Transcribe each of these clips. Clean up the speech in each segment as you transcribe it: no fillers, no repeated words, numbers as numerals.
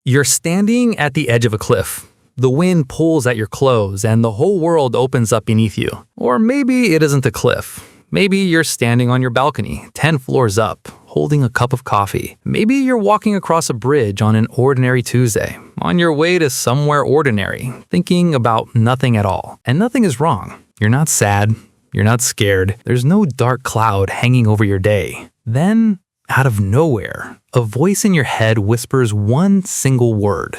You're standing at the edge of a cliff. The wind pulls at your clothes and the whole world opens up beneath you. Or maybe it isn't a cliff. Maybe you're standing on your balcony, 10 floors up, holding a cup of coffee. Maybe you're walking across a bridge on an ordinary Tuesday, on your way to somewhere ordinary, thinking about nothing at all. And nothing is wrong. You're not sad. You're not scared. There's no dark cloud hanging over your day. Then, out of nowhere, a voice in your head whispers one single word: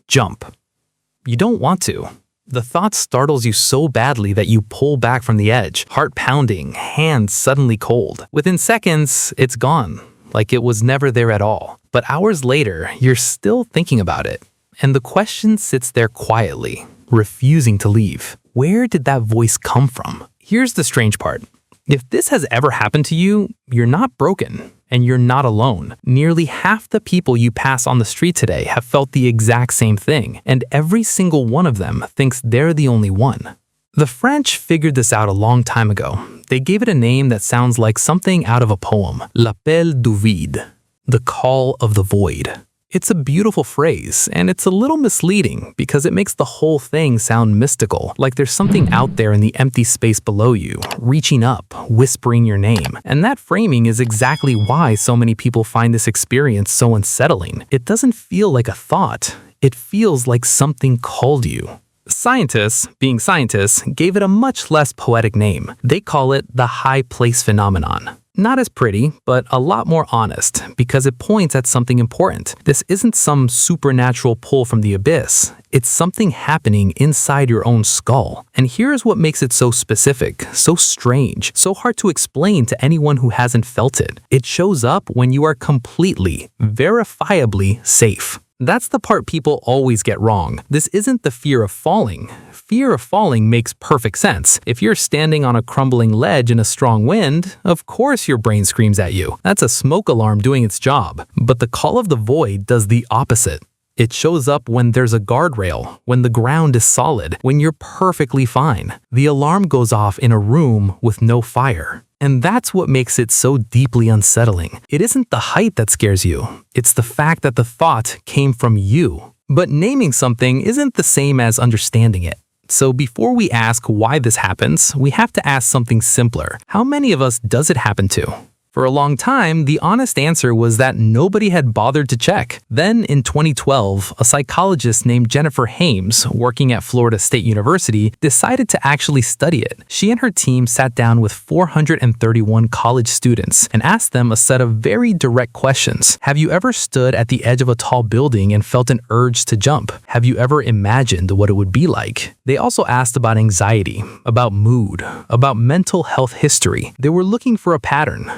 jump. You don't want to. The thought startles you so badly that you pull back from the edge, heart pounding, hands suddenly cold. Within seconds, it's gone, like it was never there at all. But hours later, you're still thinking about it. And the question sits there quietly, refusing to leave. Where did that voice come from? Here's the strange part. If this has ever happened to you, you're not broken. And you're not alone. Nearly half the people you pass on the street today have felt the exact same thing, and every single one of them thinks they're the only one. The French figured this out a long time ago. They gave it a name that sounds like something out of a poem: L'appel du vide, the call of the void. It's a beautiful phrase, and it's a little misleading because it makes the whole thing sound mystical, like there's something out there in the empty space below you, reaching up, whispering your name. And that framing is exactly why so many people find this experience so unsettling. It doesn't feel like a thought. It feels like something called you. Scientists, being scientists, gave it a much less poetic name. They call it the high place phenomenon. Not as pretty, but a lot more honest, because it points at something important. This isn't some supernatural pull from the abyss. It's something happening inside your own skull. And here's what makes it so specific, so strange, so hard to explain to anyone who hasn't felt it. It shows up when you are completely, verifiably safe. That's the part people always get wrong. This isn't the fear of falling. Fear of falling makes perfect sense. If you're standing on a crumbling ledge in a strong wind, of course your brain screams at you. That's a smoke alarm doing its job. But the call of the void does the opposite. It shows up when there's a guardrail, when the ground is solid, when you're perfectly fine. The alarm goes off in a room with no fire. And that's what makes it so deeply unsettling. It isn't the height that scares you. It's the fact that the thought came from you. But naming something isn't the same as understanding it. So before we ask why this happens, we have to ask something simpler. How many of us does it happen to? For a long time, the honest answer was that nobody had bothered to check. Then, in 2012, a psychologist named Jennifer Hames, working at Florida State University, decided to actually study it. She and her team sat down with 431 college students and asked them a set of very direct questions. Have you ever stood at the edge of a tall building and felt an urge to jump? Have you ever imagined what it would be like? They also asked about anxiety, about mood, about mental health history. They were looking for a pattern.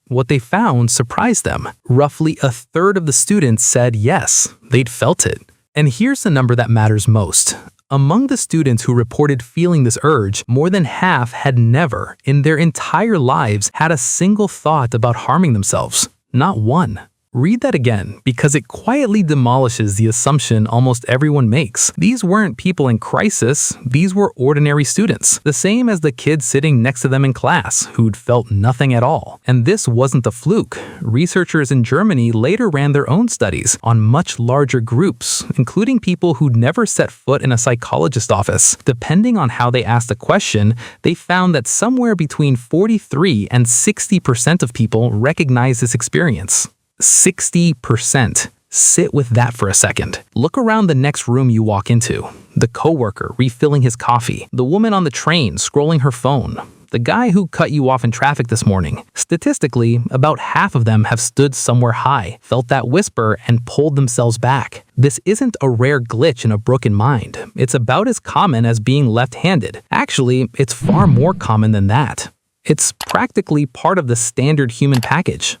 What they found surprised them. Roughly a third of the students said yes, they'd felt it. And here's the number that matters most. Among the students who reported feeling this urge, more than half had never, in their entire lives, had a single thought about harming themselves. Not one. Read that again, because it quietly demolishes the assumption almost everyone makes. These weren't people in crisis, these were ordinary students, the same as the kids sitting next to them in class who'd felt nothing at all. And this wasn't a fluke. Researchers in Germany later ran their own studies on much larger groups, including people who'd never set foot in a psychologist's office. Depending on how they asked the question, they found that somewhere between 43 and 60% of people recognize this experience. 60%. Sit with that for a second. Look around the next room you walk into. The coworker refilling his coffee. The woman on the train scrolling her phone. The guy who cut you off in traffic this morning. Statistically, about half of them have stood somewhere high, felt that whisper, and pulled themselves back. This isn't a rare glitch in a broken mind. It's about as common as being left-handed. Actually, it's far more common than that. It's practically part of the standard human package.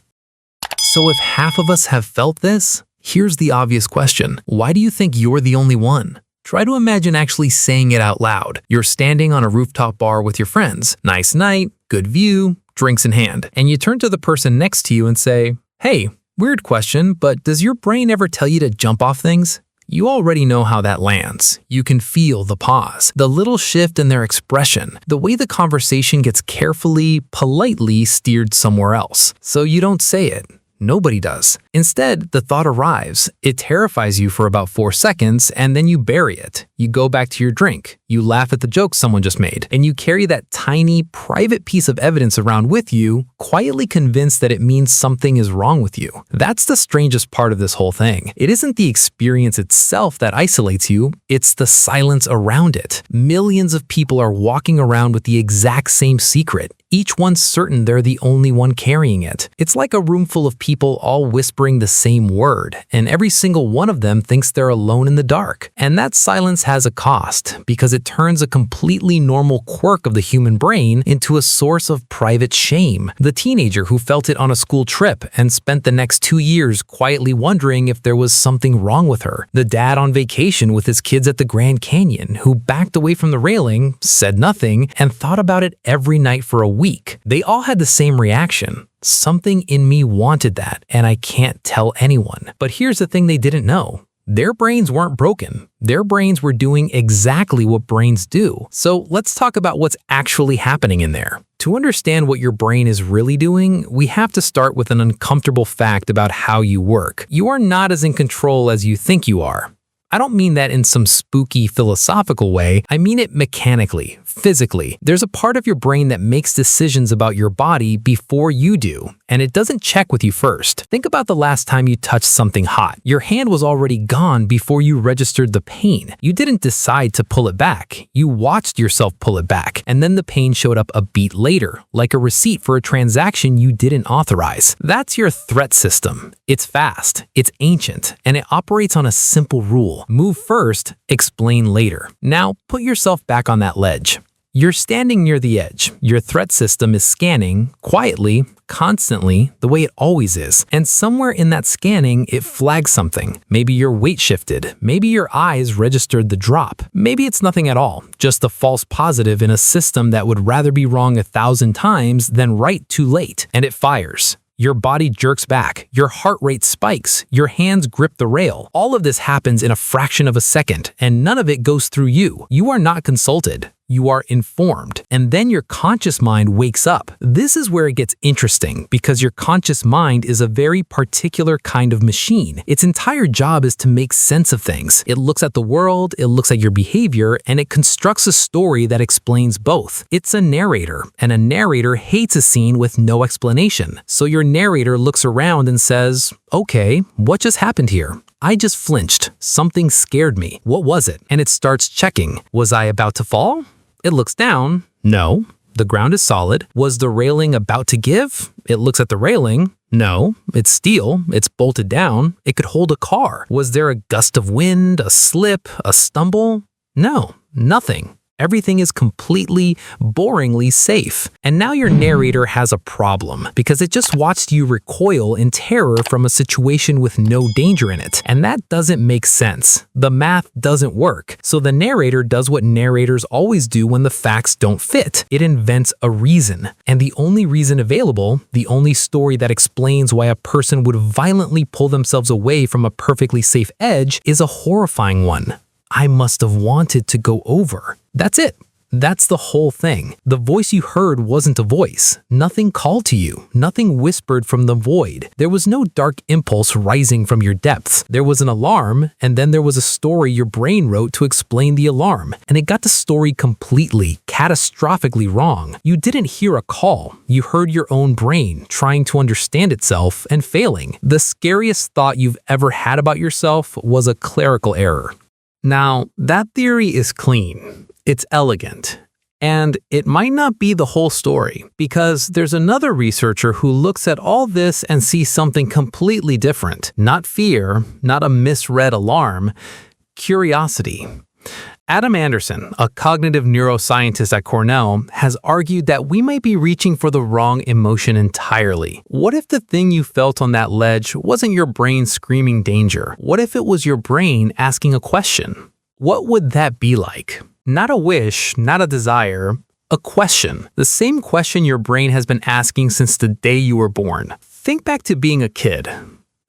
So if half of us have felt this, here's the obvious question. Why do you think you're the only one? Try to imagine actually saying it out loud. You're standing on a rooftop bar with your friends. Nice night, good view, drinks in hand. And you turn to the person next to you and say, "Hey, weird question, but does your brain ever tell you to jump off things?" You already know how that lands. You can feel the pause, the little shift in their expression, the way the conversation gets carefully, politely steered somewhere else. So you don't say it. Nobody does. Instead, the thought arrives. It terrifies you for about 4 seconds, and then you bury it. You go back to your drink. You laugh at the joke someone just made, and you carry that tiny, private piece of evidence around with you, quietly convinced that it means something is wrong with you. That's the strangest part of this whole thing. It isn't the experience itself that isolates you, it's the silence around it. Millions of people are walking around with the exact same secret. Each one certain they're the only one carrying it. It's like a room full of people all whispering the same word, and every single one of them thinks they're alone in the dark. And that silence has a cost, because it turns a completely normal quirk of the human brain into a source of private shame. The teenager who felt it on a school trip and spent the next 2 years quietly wondering if there was something wrong with her. The dad on vacation with his kids at the Grand Canyon who backed away from the railing, said nothing, and thought about it every night for a week. They all had the same reaction. Something in me wanted that, and I can't tell anyone. But here's the thing they didn't know. Their brains weren't broken. Their brains were doing exactly what brains do. So let's talk about what's actually happening in there. To understand what your brain is really doing, we have to start with an uncomfortable fact about how you work. You are not as in control as you think you are. I don't mean that in some spooky philosophical way, I mean it mechanically, physically. There's a part of your brain that makes decisions about your body before you do, and it doesn't check with you first. Think about the last time you touched something hot. Your hand was already gone before you registered the pain. You didn't decide to pull it back. You watched yourself pull it back, and then the pain showed up a beat later, like a receipt for a transaction you didn't authorize. That's your threat system. It's fast, it's ancient, and it operates on a simple rule. Move first, explain later. Now, put yourself back on that ledge. You're standing near the edge. Your threat system is scanning, quietly, constantly, the way it always is. And somewhere in that scanning, it flags something. Maybe your weight shifted. Maybe your eyes registered the drop. Maybe it's nothing at all, just a false positive in a system that would rather be wrong 1,000 times than right too late. And it fires. Your body jerks back, your heart rate spikes, your hands grip the rail. All of this happens in a fraction of a second, and none of it goes through you. You are not consulted. You are informed. And then your conscious mind wakes up. This is where it gets interesting, because your conscious mind is a very particular kind of machine. Its entire job is to make sense of things. It looks at the world, it looks at your behavior, and it constructs a story that explains both. It's a narrator, and a narrator hates a scene with no explanation. So your narrator looks around and says, "Okay, what just happened here? I just flinched. Something scared me. What was it?" And it starts checking. Was I about to fall? It looks down. No. The ground is solid. Was the railing about to give? It looks at the railing. No. It's steel. It's bolted down. It could hold a car. Was there a gust of wind, a slip, a stumble? No. Nothing. Everything is completely, boringly safe. And now your narrator has a problem, because it just watched you recoil in terror from a situation with no danger in it. And that doesn't make sense. The math doesn't work. So the narrator does what narrators always do when the facts don't fit. It invents a reason. And the only reason available, the only story that explains why a person would violently pull themselves away from a perfectly safe edge, is a horrifying one. I must have wanted to go over. That's it. That's the whole thing. The voice you heard wasn't a voice. Nothing called to you. Nothing whispered from the void. There was no dark impulse rising from your depths. There was an alarm, and then there was a story your brain wrote to explain the alarm. And it got the story completely, catastrophically wrong. You didn't hear a call. You heard your own brain trying to understand itself and failing. The scariest thought you've ever had about yourself was a clerical error. Now, that theory is clean. It's elegant. And it might not be the whole story, because there's another researcher who looks at all this and sees something completely different. Not fear, not a misread alarm, curiosity. Adam Anderson, a cognitive neuroscientist at Cornell, has argued that we might be reaching for the wrong emotion entirely. What if the thing you felt on that ledge wasn't your brain screaming danger? What if it was your brain asking a question? What would that be like? Not a wish, not a desire, a question. The same question your brain has been asking since the day you were born. Think back to being a kid.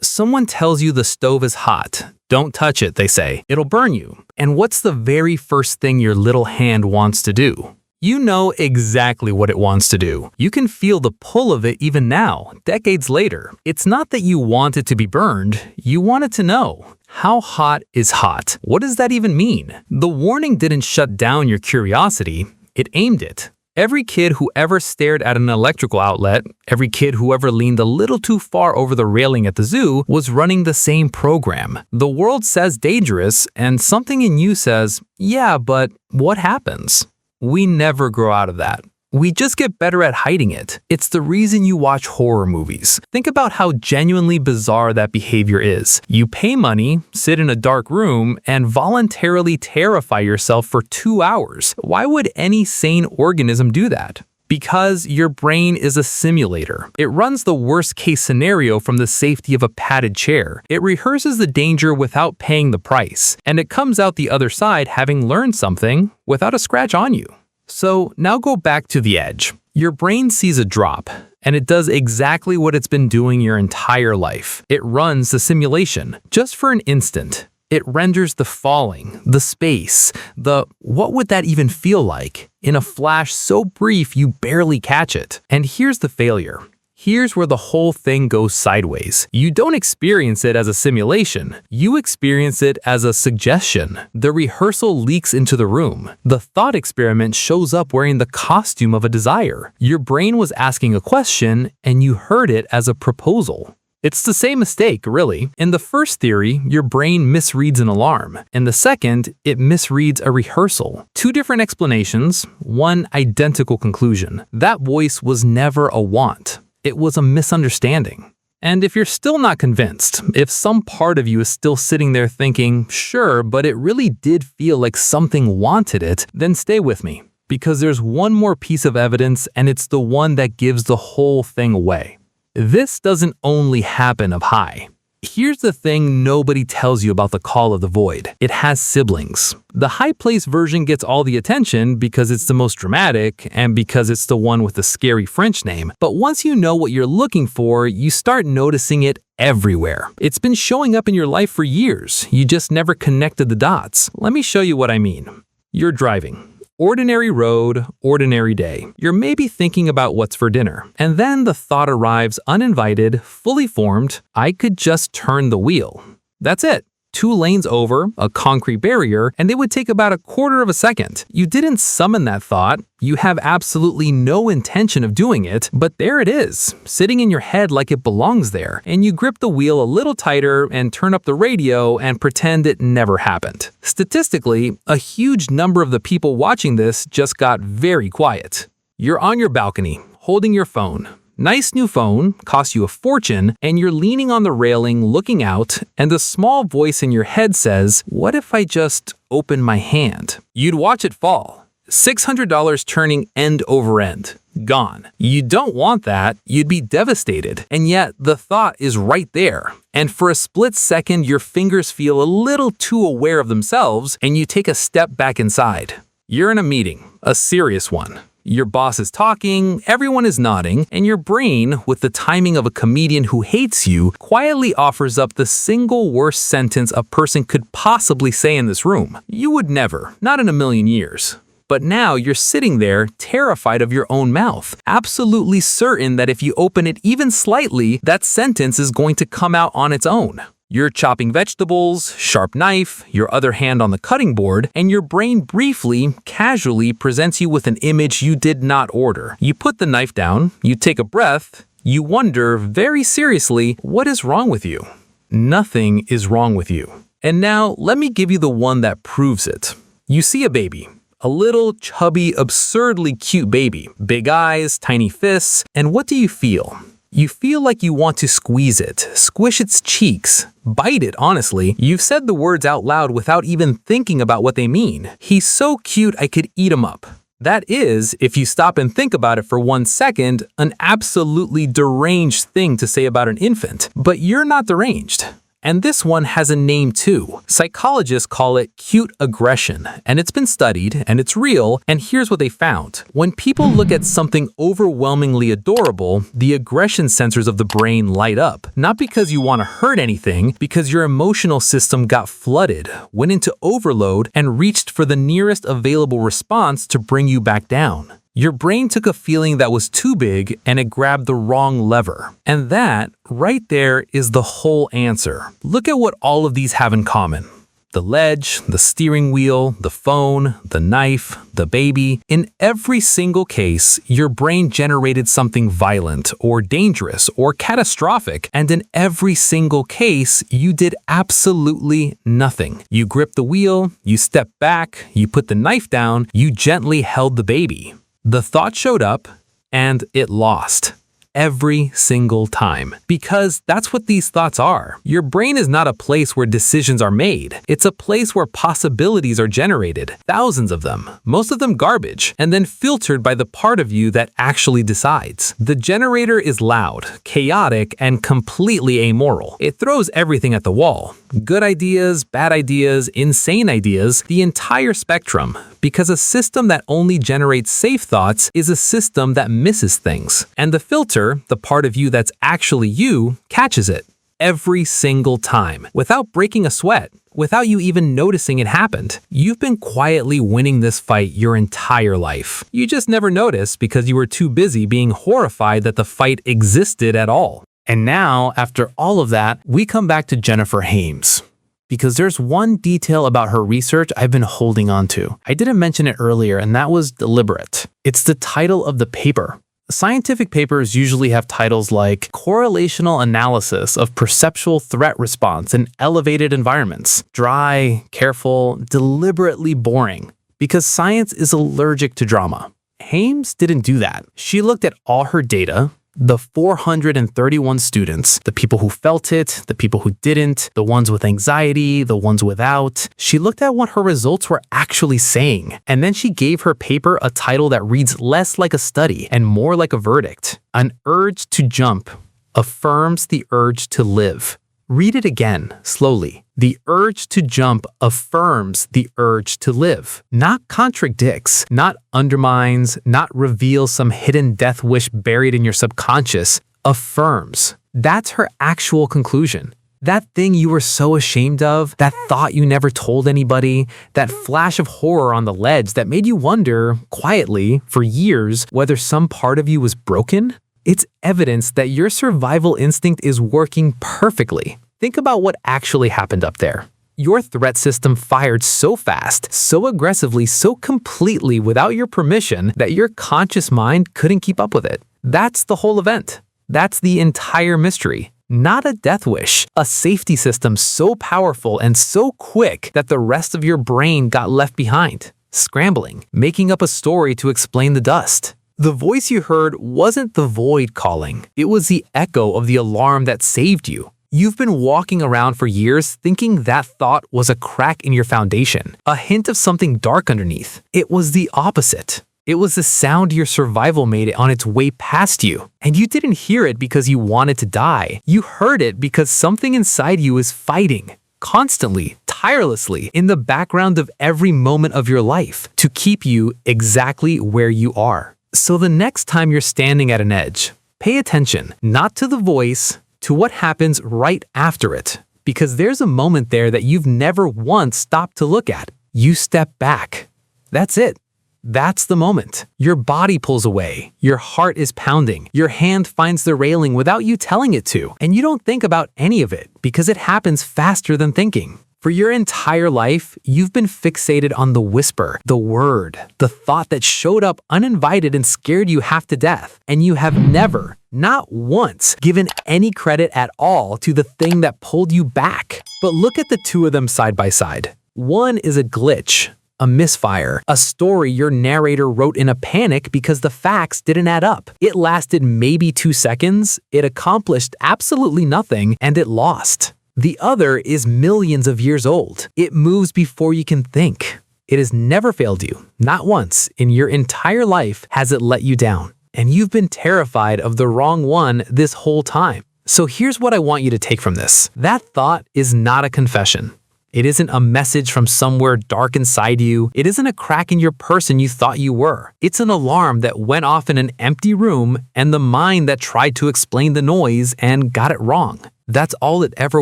Someone tells you the stove is hot. Don't touch it, they say. It'll burn you. And what's the very first thing your little hand wants to do? You know exactly what it wants to do. You can feel the pull of it even now, decades later. It's not that you want it to be burned, you want it to know. How hot is hot? What does that even mean? The warning didn't shut down your curiosity, it aimed it. Every kid who ever stared at an electrical outlet, every kid who ever leaned a little too far over the railing at the zoo was running the same program. The world says dangerous, and something in you says, yeah, but what happens? We never grow out of that. We just get better at hiding it. It's the reason you watch horror movies. Think about how genuinely bizarre that behavior is. You pay money, sit in a dark room, and voluntarily terrify yourself for 2 hours. Why would any sane organism do that? Because your brain is a simulator. It runs the worst-case scenario from the safety of a padded chair. It rehearses the danger without paying the price, and it comes out the other side having learned something without a scratch on you. So now go back to the edge. Your brain sees a drop, and it does exactly what it's been doing your entire life. It runs the simulation, just for an instant. It renders the falling, the space, the what would that even feel like, in a flash so brief you barely catch it. And here's the failure. Here's where the whole thing goes sideways. You don't experience it as a simulation. You experience it as a suggestion. The rehearsal leaks into the room. The thought experiment shows up wearing the costume of a desire. Your brain was asking a question, and you heard it as a proposal. It's the same mistake, really. In the first theory, your brain misreads an alarm. In the second, it misreads a rehearsal. Two different explanations, one identical conclusion. That voice was never a want. It was a misunderstanding. And if you're still not convinced, if some part of you is still sitting there thinking, sure, but it really did feel like something wanted it, then stay with me. Because there's one more piece of evidence, and it's the one that gives the whole thing away. This doesn't only happen up high. Here's the thing nobody tells you about the Call of the Void. It has siblings. The high-place version gets all the attention because it's the most dramatic and because it's the one with the scary French name. But once you know what you're looking for, you start noticing it everywhere. It's been showing up in your life for years. You just never connected the dots. Let me show you what I mean. You're driving. Ordinary road, ordinary day. You're maybe thinking about what's for dinner. And then the thought arrives uninvited, fully formed, I could just turn the wheel. That's it. 2 lanes over, a concrete barrier, and it would take about a quarter of a second. You didn't summon that thought. You have absolutely no intention of doing it, but there it is, sitting in your head like it belongs there, and you grip the wheel a little tighter and turn up the radio and pretend it never happened. Statistically, a huge number of the people watching this just got very quiet. You're on your balcony, holding your phone. Nice new phone, costs you a fortune, and you're leaning on the railing looking out, and the small voice in your head says, what if I just open my hand? You'd watch it fall. $600 turning end over end. Gone. You don't want that, you'd be devastated, and yet the thought is right there. And for a split second, your fingers feel a little too aware of themselves, and you take a step back inside. You're in a meeting, a serious one. Your boss is talking, everyone is nodding, and your brain, with the timing of a comedian who hates you, quietly offers up the single worst sentence a person could possibly say in this room. You would never, not in a million years. But now you're sitting there, terrified of your own mouth, absolutely certain that if you open it even slightly, that sentence is going to come out on its own. You're chopping vegetables, sharp knife, your other hand on the cutting board, and your brain briefly, casually presents you with an image you did not order. You put the knife down, you take a breath, you wonder very seriously, what is wrong with you? Nothing is wrong with you. And now, let me give you the one that proves it. You see a baby. A little, chubby, absurdly cute baby. Big eyes, tiny fists, and what do you feel? You feel like you want to squeeze it, squish its cheeks, bite it, honestly. You've said the words out loud without even thinking about what they mean. He's so cute I could eat him up. That is, if you stop and think about it for 1 second, an absolutely deranged thing to say about an infant. But you're not deranged. And this one has a name too. Psychologists call it cute aggression, and it's been studied, and it's real, and here's what they found. When people look at something overwhelmingly adorable, the aggression sensors of the brain light up. Not because you want to hurt anything, because your emotional system got flooded, went into overload, and reached for the nearest available response to bring you back down. Your brain took a feeling that was too big and it grabbed the wrong lever. And that, right there, is the whole answer. Look at what all of these have in common. The ledge, the steering wheel, the phone, the knife, the baby. In every single case, your brain generated something violent or dangerous or catastrophic, and in every single case, you did absolutely nothing. You gripped the wheel, you stepped back, you put the knife down, you gently held the baby. The thought showed up, and it lost. Every single time. Because that's what these thoughts are. Your brain is not a place where decisions are made. It's a place where possibilities are generated. Thousands of them. Most of them garbage. And then filtered by the part of you that actually decides. The generator is loud, chaotic, and completely amoral. It throws everything at the wall. Good ideas, bad ideas, insane ideas, the entire spectrum. Because a system that only generates safe thoughts is a system that misses things. And the filter, the part of you that's actually you, catches it. Every single time. Without breaking a sweat. Without you even noticing it happened. You've been quietly winning this fight your entire life. You just never noticed because you were too busy being horrified that the fight existed at all. And now, after all of that, we come back to Jennifer Hames. Because there's one detail about her research I've been holding on to. I didn't mention it earlier, and that was deliberate. It's the title of the paper. Scientific papers usually have titles like Correlational Analysis of Perceptual Threat Response in Elevated Environments. Dry, careful, deliberately boring. Because science is allergic to drama. Hames didn't do that. She looked at all her data, the 431 students, the people who felt it, the people who didn't, the ones with anxiety, the ones without. She looked at what her results were actually saying, and then she gave her paper a title that reads less like a study and more like a verdict. An urge to jump affirms the urge to live. Read it again, slowly. The urge to jump affirms the urge to live. Not contradicts, not undermines, not reveals some hidden death wish buried in your subconscious. Affirms. That's her actual conclusion. That thing you were so ashamed of, that thought you never told anybody, that flash of horror on the ledge that made you wonder, quietly, for years, whether some part of you was broken? It's evidence that your survival instinct is working perfectly. Think about what actually happened up there. Your threat system fired so fast, so aggressively, so completely without your permission that your conscious mind couldn't keep up with it. That's the whole event. That's the entire mystery. Not a death wish, a safety system so powerful and so quick that the rest of your brain got left behind, scrambling, making up a story to explain the dust. The voice you heard wasn't the void calling. It was the echo of the alarm that saved you. You've been walking around for years thinking that thought was a crack in your foundation, a hint of something dark underneath. It was the opposite. It was the sound your survival made on its way past you. And you didn't hear it because you wanted to die. You heard it because something inside you is fighting, constantly, tirelessly, in the background of every moment of your life, to keep you exactly where you are. So the next time you're standing at an edge, pay attention, not to the voice, to what happens right after it. Because there's a moment there that you've never once stopped to look at. You step back. That's it. That's the moment. Your body pulls away. Your heart is pounding. Your hand finds the railing without you telling it to. And you don't think about any of it because it happens faster than thinking. For your entire life, you've been fixated on the whisper, the word, the thought that showed up uninvited and scared you half to death. And you have never, not once, given any credit at all to the thing that pulled you back. But look at the two of them side by side. One is a glitch, a misfire, a story your narrator wrote in a panic because the facts didn't add up. It lasted maybe 2 seconds, it accomplished absolutely nothing, and it lost. The other is millions of years old. It moves before you can think. It has never failed you. Not once in your entire life has it let you down. And you've been terrified of the wrong one this whole time. So here's what I want you to take from this. That thought is not a confession. It isn't a message from somewhere dark inside you. It isn't a crack in your person you thought you were. It's an alarm that went off in an empty room and the mind that tried to explain the noise and got it wrong. That's all it ever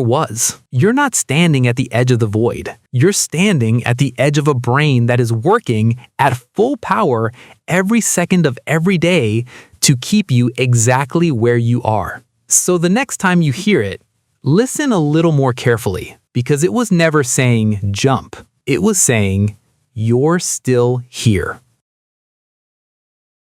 was. You're not standing at the edge of the void. You're standing at the edge of a brain that is working at full power every second of every day to keep you exactly where you are. So the next time you hear it, listen a little more carefully, because it was never saying jump. It was saying, you're still here.